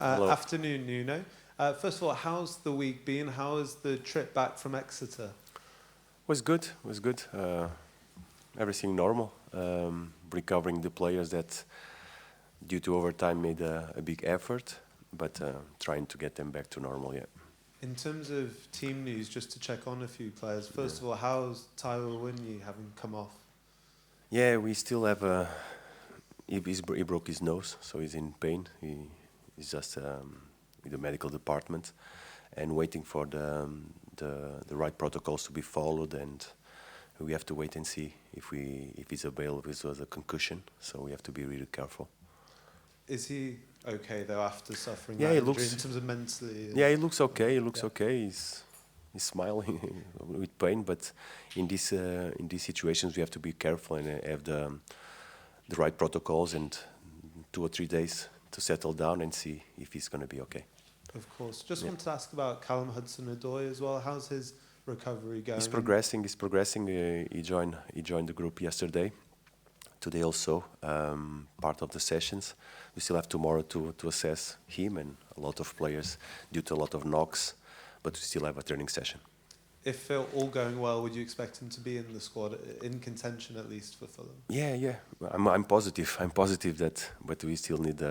Hello. Afternoon, Nuno. First of all, how's the week been? How is the trip back from Exeter? Was good. Was good. Everything normal. Recovering the players that, due to overtime, made a big effort, but trying to get them back to normal. Yeah. In terms of team news, just to check on a few players. First of all, how's Tyrell Winnie having come off? Yeah, we still have he broke his nose, so he's in pain. He's just in the medical department, and waiting for the right protocols to be followed, and we have to wait and see if he's available. This was a concussion, so we have to be really careful. Is he okay though after suffering Yeah, that he injury looks. in terms of mentally? Yeah, he looks okay. He looks Yeah. okay. He's smiling with pain, but in these situations we have to be careful and have the right protocols and 2 or 3 days to settle down and see if he's going to be okay. Of course. Just Yeah. wanted to ask about Callum Hudson-Odoi as well. How's his recovery going? He's progressing. He's progressing. He joined the group yesterday. Today also part of the sessions. We still have tomorrow to assess him and a lot of players due to a lot of knocks, but we still have a training session. If all going well, would you expect him to be in the squad, in contention at least for Fulham? Yeah. I'm positive. I'm positive that, but we still need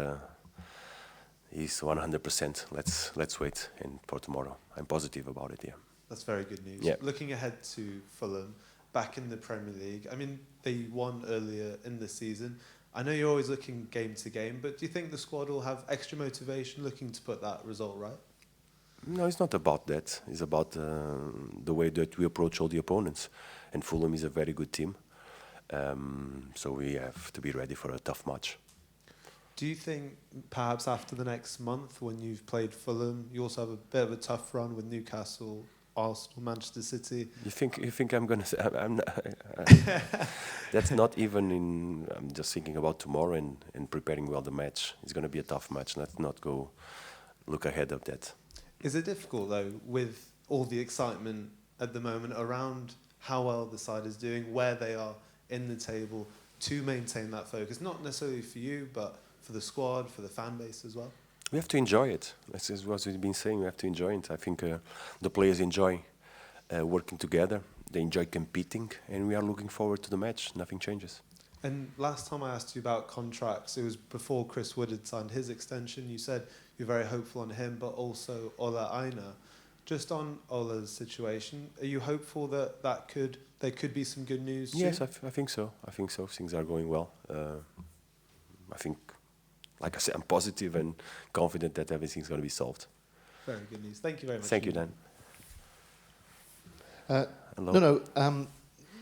he's 100%. Let's wait and for tomorrow. I'm positive about it. Yeah. That's very good news. Yeah. Looking ahead to Fulham, back in the Premier League, I mean, they won earlier in the season. I know you're always looking game to game, but do you think the squad will have extra motivation looking to put that result right? No, it's not about that. It's about the way that we approach all the opponents. And Fulham is a very good team, so we have to be ready for a tough match. Do you think perhaps after the next month, when you've played Fulham, you also have a bit of a tough run with Newcastle, Arsenal, Manchester City? You think I'm gonna? I'm not, that's not even in. I'm just thinking about tomorrow and preparing well the match. It's gonna be a tough match. Let's not go look ahead of that. Is it difficult, though, with all the excitement at the moment around how well the side is doing, where they are in the table, to maintain that focus? Not necessarily for you, but for the squad, for the fan base as well? We have to enjoy it. This is what we've been saying. We have to enjoy it. I think the players enjoy working together. They enjoy competing, and we are looking forward to the match. Nothing changes. And last time I asked you about contracts, it was before Chris Wood had signed his extension. You said you're very hopeful on him, but also Ola Aina. Just on Ola's situation, are you hopeful that there could be some good news soon? Yes, I think so. I think so. Things are going well. I think, like I said, I'm positive and confident that everything's going to be solved. Very good news. Thank you very much. Thank you, Dan. Hello. No.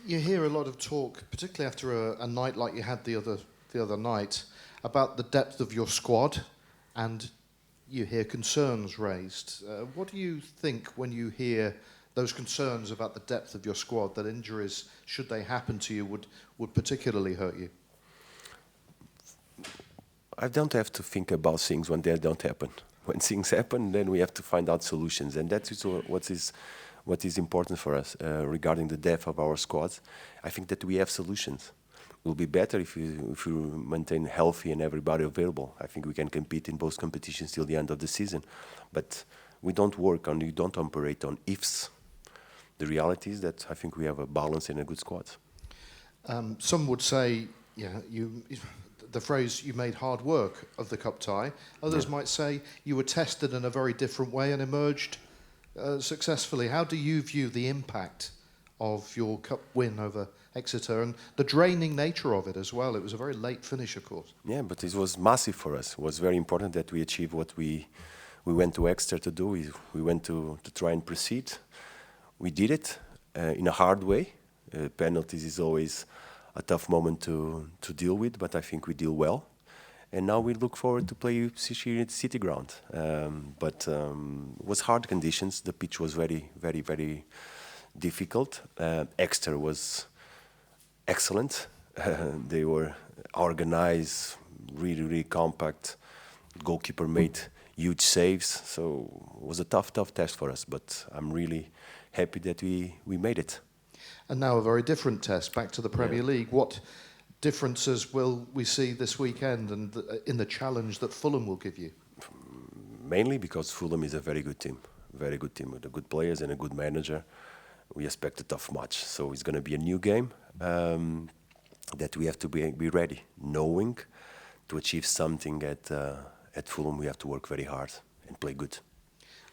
You hear a lot of talk, particularly after a night like you had the other night, about the depth of your squad, and you hear concerns raised. What do you think when you hear those concerns about the depth of your squad, that injuries, should they happen to you, would particularly hurt you? I don't have to think about things when they don't happen. When things happen, then we have to find out solutions, and that is what is important for us regarding the depth of our squads. I think that we have solutions. It will be better if we maintain healthy and everybody available. I think we can compete in both competitions till the end of the season. But we don't operate on ifs. The reality is that I think we have a balance and a good squad. Some would say, the phrase, you made hard work of the cup tie. Others might say you were tested in a very different way and emerged successfully. How do you view the impact of your cup win over Exeter and the draining nature of it as well? It was a very late finish, of course. Yeah, but it was massive for us. It was very important that we achieved what we went to Exeter to do. We went to try and proceed. We did it in a hard way. Penalties is always a tough moment to deal with, but I think we deal well. And now we look forward to play here at City Ground. But it was hard conditions. The pitch was very, very, very difficult. Exeter was excellent. They were organized, really, really compact. Goalkeeper made huge saves. So it was a tough test for us. But I'm really happy that we made it. And now a very different test, back to the Premier League. What differences will we see this weekend and in the challenge that Fulham will give you? Mainly because Fulham is a very good team with the good players and a good manager. We expect a tough match, so it's going to be a new game that we have to be ready, knowing to achieve something at Fulham we have to work very hard and play good.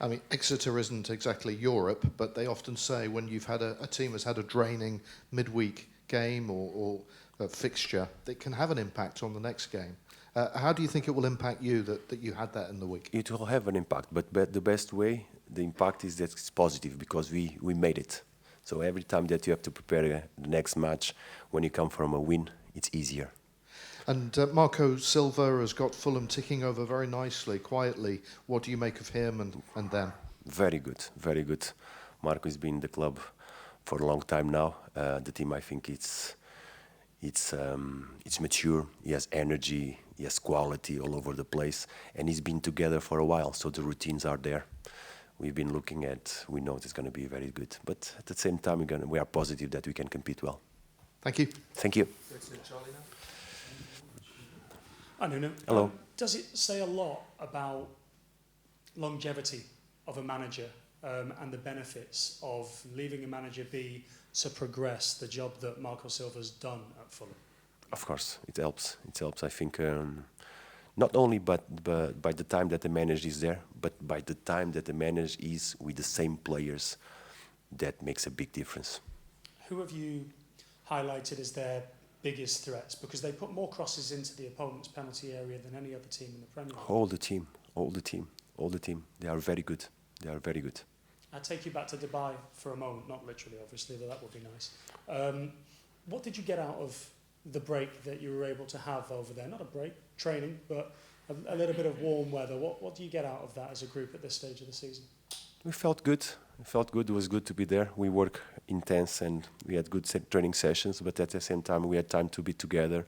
I mean, Exeter isn't exactly Europe, but they often say when you've had a team has had a draining midweek game or a fixture, it can have an impact on the next game. How do you think it will impact you that you had that in the week? It will have an impact, but the best way, the impact is that it's positive because we made it. So every time that you have to prepare the next match, when you come from a win, it's easier. And Marco Silva has got Fulham ticking over very nicely, quietly. What do you make of him and them? Very good, very good. Marco has been in the club for a long time now. The team, I think, it's mature. He has energy. He has quality all over the place, and he's been together for a while, so the routines are there. We've been looking at. We know it's going to be very good, but at the same time, we are positive that we can compete well. Thank you. Thank you. Hi, Nuno. Hello. Does it say a lot about longevity of a manager and the benefits of leaving a manager be to progress the job that Marco Silva's done at Fulham? Of course, it helps. It helps. I think not only but by the time that the manager is there, but by the time that the manager is with the same players, that makes a big difference. Who have you highlighted as their biggest threats? Because they put more crosses into the opponent's penalty area than any other team in the Premier League. All the team. They are very good. I'll take you back to Dubai for a moment, not literally, obviously, though that would be nice. What did you get out of the break that you were able to have over there? Not a break, training, but a little bit of warm weather. What do you get out of that as a group at this stage of the season? We felt good. It was good to be there. We work intense and we had good training sessions, but at the same time we had time to be together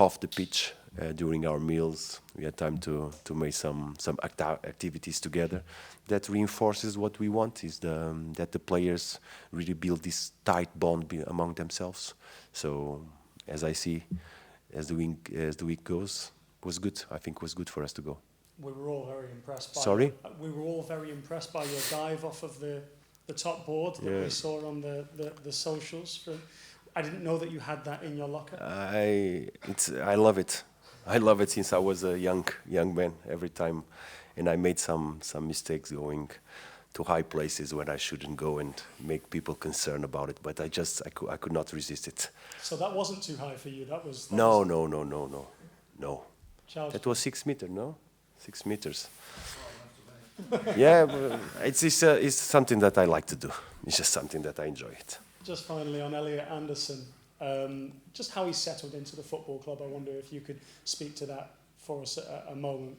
off the pitch during our meals. We had time to make some activities together. That reinforces what we want, is that the players really build this tight bond among themselves. So as I see, as the week goes, was good. I think it was good for us to go. We were all very impressed by Sorry? We were all very impressed by your dive off of the top board that we saw on the socials. I didn't know that you had that in your locker. I love it. I love it since I was a young man every time, and I made some mistakes going to high places when I shouldn't go and make people concerned about it. But I could not resist it. So that wasn't too high for you. That was No. Charles. That was 6 meters, no? 6 meters. Yeah, but it's something that I like to do. It's just something that I enjoy it. Just finally on Elliot Anderson, just how he settled into the football club. I wonder if you could speak to that for us at a moment.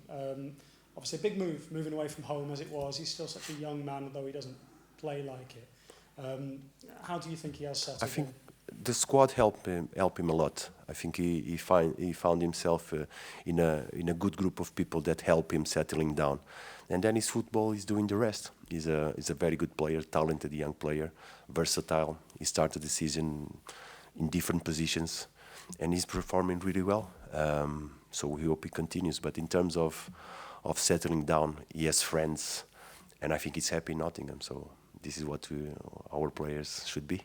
Obviously, a big move, moving away from home as it was. He's still such a young man, though he doesn't play like it. How do you think he has settled? I think the squad helped him a lot. I think he found himself in a good group of people that help him settling down, and then his football is doing the rest. He's a very good player, talented young player, versatile. He started the season in different positions, and he's performing really well. So we hope he continues. But in terms of settling down, he has friends, and I think he's happy in Nottingham. So this is what our players should be.